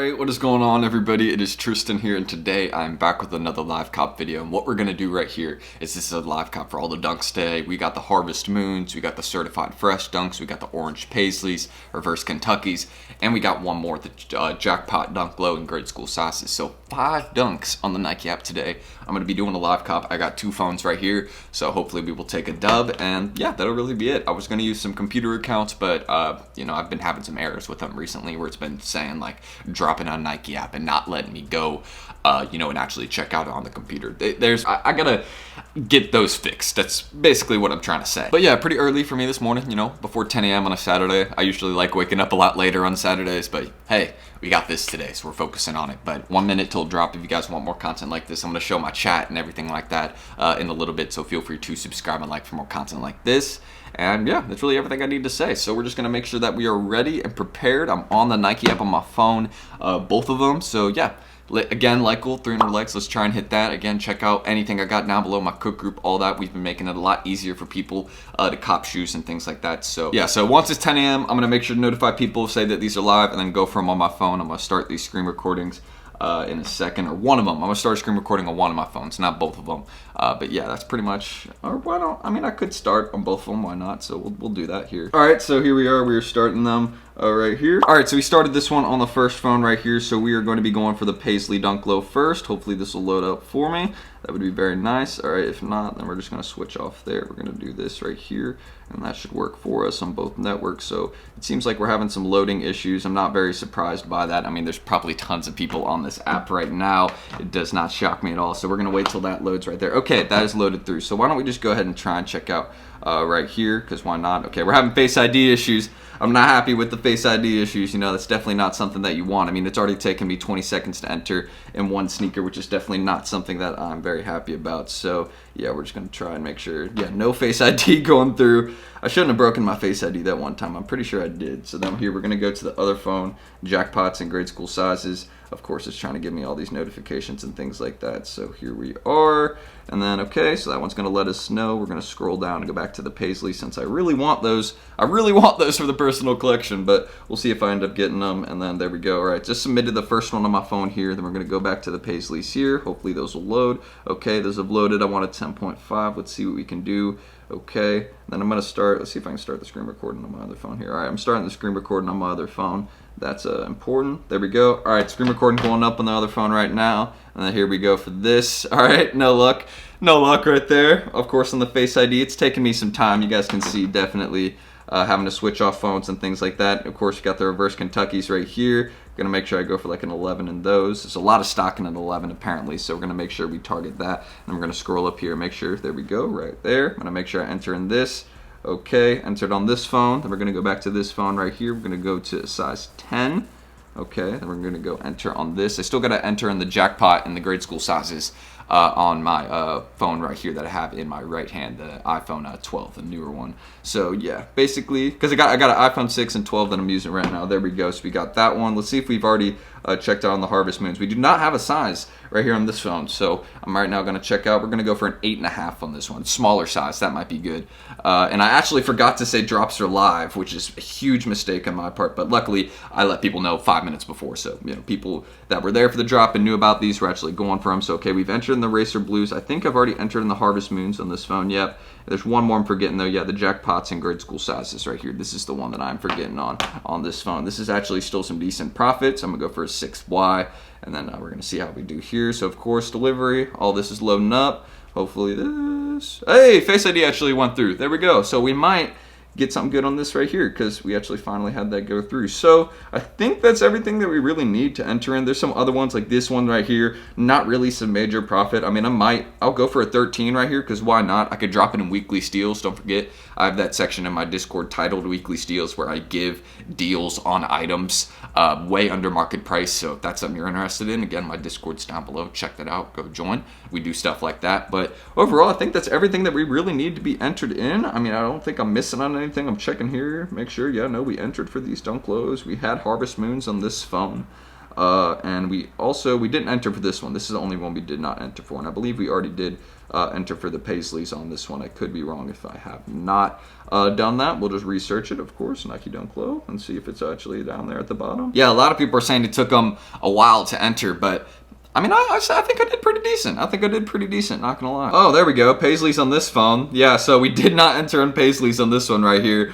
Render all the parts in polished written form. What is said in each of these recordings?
Alright, what is going on everybody? It is Tristan here, and today I'm back with another live cop video. And what we're going to do right here is this is a live cop for all the dunks today. We got the Harvest Moons, we got the Certified Fresh dunks, we got the Orange Paisleys, Reverse Kentuckys, and we got one more, the Jackpot Dunk Low in grade school sizes. So 5 dunks on the Nike app today. I'm going to be doing a live cop. I got 2 phones right here, so hopefully we will take a dub, and yeah, that'll really be it. I was going to use some computer accounts, but you know, I've been having some errors with them recently where it's been saying like dropping on Nike app and not letting me go, you know, and actually check out on the computer. I gotta get those fixed. That's basically what I'm trying to say. But yeah, pretty early for me this morning, you know, before 10 a.m. on a Saturday. I usually like waking up a lot later on Saturdays, but hey, we got this today, so we're focusing on it. But 1 minute till drop. If you guys want more content like this, I'm gonna show my chat and everything like that in a little bit, so feel free to subscribe and like for more content like this. And yeah, that's really everything I need to say. So we're just going to make sure that we are ready and prepared. I'm on the Nike app on my phone, both of them. So yeah, again, like goal, 300 likes. Let's try and hit that. Again, check out anything I got down below, my cook group, all that. We've been making it a lot easier for people to cop shoes and things like that. So yeah, so once it's 10 a.m., I'm going to make sure to notify people, say that these are live, and then go for them on my phone. I'm going to start these screen recordings in a second, or one of them. I'm gonna start a screen recording on one of my phones, not both of them. But yeah, that's pretty much. Or why don't? I mean, I could start on both of them. Why not? So we'll do that here. All right, so here we are. We are starting them right here. All right, so we started this one on the first phone right here. So we are going to be going for the Paisley Dunk Low first. Hopefully this will load up for me. That would be very nice. All right, if not, then we're just gonna switch off there. We're gonna do this right here, and that should work for us on both networks. So it seems like we're having some loading issues. I'm not very surprised by that. I mean, there's probably tons of people on this app right now. It does not shock me at all. So we're gonna wait till that loads right there. Okay, that is loaded through. So why don't we just go ahead and try and check out right here, because why not? Okay, we're having Face ID issues. I'm not happy with the Face ID issues. You know, that's definitely not something that you want. I mean, it's already taken me 20 seconds to enter in one sneaker, which is definitely not something that I'm very happy about. So yeah, we're just gonna try and make sure, yeah, no Face ID going through. I shouldn't have broken my Face ID that one time. I'm pretty sure I did. So then here we're gonna go to the other phone, Jackpots in grade school sizes. Of course, it's trying to give me all these notifications and things like that. So here we are. And then, okay, so that one's gonna let us know. We're gonna scroll down and go back to the Paisley, since I really want those. I really want those for the personal collection, but we'll see if I end up getting them. And then there we go. All right, just submitted the first one on my phone here. Then we're gonna go back to the Paisleys here. Hopefully those will load. Okay, those have loaded. I want a 10.5. Let's see what we can do. Okay, then I'm gonna start. Let's see if I can start the screen recording on my other phone here. All right, I'm starting the screen recording on my other phone. That's important. There we go. All right, screen recording going up on the other phone right now. And then here we go for this. All right, no luck. No luck right there. Of course, on the Face ID, it's taking me some time. You guys can see definitely having to switch off phones and things like that. Of course, you got the Reverse Kentuckys right here. Gonna make sure I go for like an 11 in those. There's a lot of stock in an 11 apparently, so we're gonna make sure we target that. And we're gonna scroll up here and make sure, there we go, right there. I'm gonna make sure I enter in this. Okay, entered on this phone. Then we're gonna go back to this phone right here. We're gonna go to size 10. Okay, then we're gonna go enter on this. I still gotta enter in the Jackpot in the grade school sizes on my phone right here that I have in my right hand, the iPhone 12, the newer one. So yeah, basically, because I got an iPhone 6 and 12 that I'm using right now. There we go. So we got that one. Let's see if we've already checked out on the Harvest Moons. We do not have a size right here on this phone, so I'm right now going to check out. We're going to go for an 8.5 on this one, smaller size. That might be good. And I actually forgot to say drops are live, which is a huge mistake on my part. But luckily, I let people know 5 minutes before, so you know, people that were there for the drop and knew about these were actually going for them. So okay, we've entered in the Racer Blues. I think I've already entered in the Harvest Moons on this phone. Yep. There's one more I'm forgetting though. Yeah, the Jackpots in grade school sizes right here. This is the one that I'm forgetting on this phone. This is actually still some decent profits. I'm gonna go for a 6Y, and then we're gonna see how we do here. So of course, delivery. All this is loading up. Hopefully this. Hey, Face ID actually went through. There we go. So we might get something good on this right here, because we actually finally had that go through. So I think that's everything that we really need to enter in. There's some other ones like this one right here, not really some major profit. I mean, I'll go for a 13 right here, because why not? I could drop it in weekly steals. Don't forget, I have that section in my Discord titled Weekly Steals where I give deals on items way under market price. So if that's something you're interested in, again, my Discord's down below. Check that out. Go join. We do stuff like that. But overall, I think that's everything that we really need to be entered in. I mean, I don't think I'm missing on anything. I'm checking here, make sure. Yeah, no, we entered for these Dunk Lows. We had Harvest Moons on this phone. And we didn't enter for this one. This is the only one we did not enter for, and I believe we already did enter for the Paisleys on this one. I could be wrong if I have not done that. We'll just research it, of course, Nike Dunk Low, and see if it's actually down there at the bottom. Yeah, a lot of people are saying it took them a while to enter, but I mean, I think I did pretty decent. Not gonna lie. Oh, there we go. Paisleys on this phone. Yeah, so we did not enter on Paisleys on this one right here.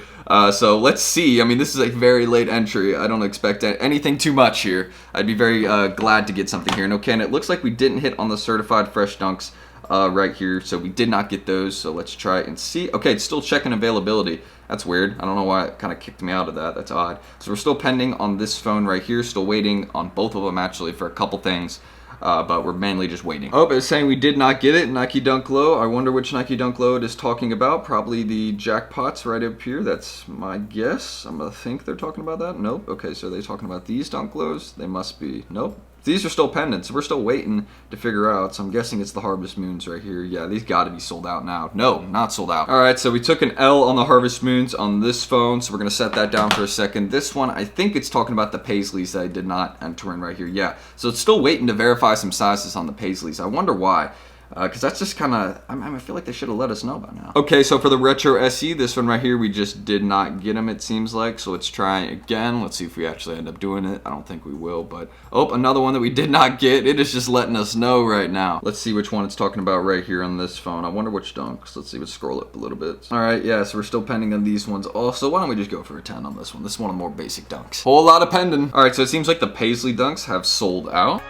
So let's see. I mean, this is a very late entry. I don't expect anything too much here. I'd be very glad to get something here. Okay, and it looks like we didn't hit on the certified fresh dunks right here, so we did not get those. So let's try and see. Okay, it's still checking availability. That's weird. I don't know why it kind of kicked me out of that. That's odd. So we're still pending on this phone right here. Still waiting on both of them actually for a couple things. But we're mainly just waiting. Oh, but it's saying we did not get it. Nike Dunk Low. I wonder which Nike Dunk Low it is talking about. Probably the jackpots right up here. That's my guess. I'm gonna think they're talking about that. Nope. Okay, so they're talking about these Dunk Lows. They must be. Nope. These are still pending, so we're still waiting to figure out. So I'm guessing it's the Harvest Moons right here. Yeah, these got to be sold out now. No, not sold out. All right, so we took an L on the Harvest Moons on this phone, so we're going to set that down for a second. This one, I think it's talking about the Paisleys that I did not enter in right here. Yeah, so it's still waiting to verify some sizes on the Paisleys. I wonder why. Because that's just kind of, I feel like they should have let us know by now. Okay, so for the Retro SE, this one right here, we just did not get them, it seems like. So let's try again. Let's see if we actually end up doing it. I don't think we will, but, oh, another one that we did not get. It is just letting us know right now. Let's see which one it's talking about right here on this phone. I wonder which dunks. Let's see, let's scroll up a little bit. All right, yeah, so we're still pending on these ones also. Why don't we just go for a 10 on this one? This is one of the more basic dunks. Whole lot of pending. All right, so it seems like the Paisley dunks have sold out.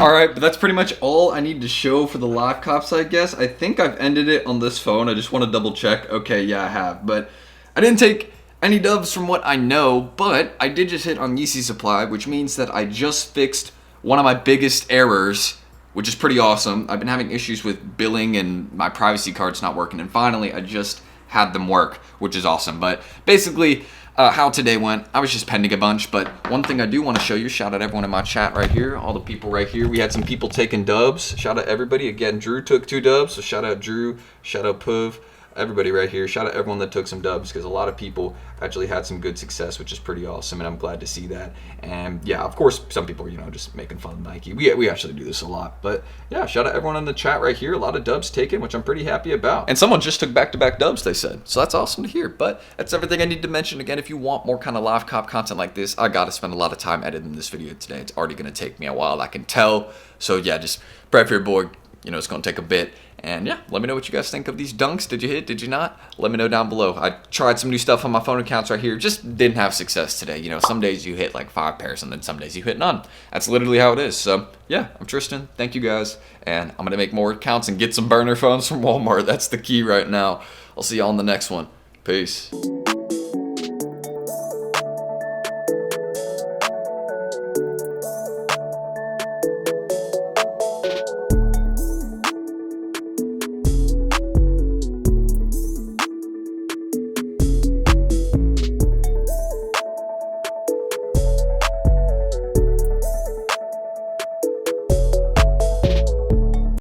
Alright, but that's pretty much all I need to show for the live cops, I guess. I think I've ended it on this phone. I just want to double check. Okay, yeah, I have. But I didn't take any dubs from what I know, but I did just hit on Yeezy Supply, which means that I just fixed one of my biggest errors, which is pretty awesome. I've been having issues with billing and my privacy card's not working, and finally I just had them work, which is awesome. But basically, how today went, I was just pending a bunch, but one thing I do want to show you, shout out everyone in my chat right here, all the people right here. We had some people taking dubs. Shout out everybody. Again, Drew took 2 dubs, so shout out Drew, shout out Puv, everybody right here. Shout out everyone that took some dubs, because a lot of people actually had some good success, which is pretty awesome, and I'm glad to see that. And yeah, of course, some people, you know, just making fun of Nike. We actually do this a lot, but yeah, shout out everyone in the chat right here. A lot of dubs taken, which I'm pretty happy about. And someone just took back-to-back dubs, they said, so that's awesome to hear. But that's everything I need to mention. Again, if you want more kind of live cop content like this, I gotta spend a lot of time editing this video today. It's already gonna take me a while, I can tell. So yeah, just pray for your boy. You know, it's gonna take a bit. And yeah, let me know what you guys think of these dunks. Did you hit? Did you not? Let me know down below. I tried some new stuff on my phone accounts right here. Just didn't have success today. You know, some days you hit like 5 pairs and then some days you hit none. That's literally how it is. So yeah, I'm Tristan. Thank you guys. And I'm going to make more accounts and get some burner phones from Walmart. That's the key right now. I'll see y'all on the next one. Peace.